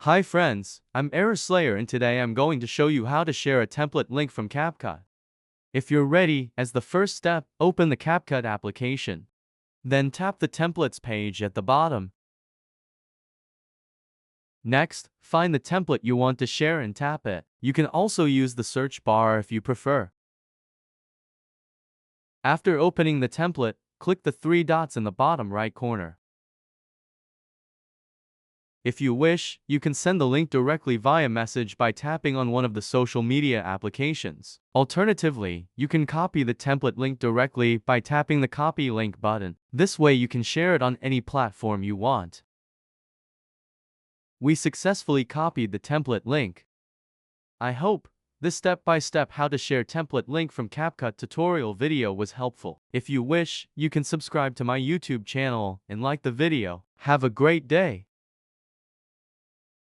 Hi friends, I'm Error Slayer and today I'm going to show you how to share a template link from CapCut. If you're ready, as the first step, open the CapCut application. Then tap the templates page at the bottom. Next, find the template you want to share and tap it. You can also use the search bar if you prefer. After opening the template, click the three dots in the bottom right corner. If you wish, you can send the link directly via message by tapping on one of the social media applications. Alternatively, you can copy the template link directly by tapping the copy link button. This way you can share it on any platform you want. We successfully copied the template link. I hope this step-by-step how to share template link from CapCut tutorial video was helpful. If you wish, you can subscribe to my YouTube channel and like the video. Have a great day.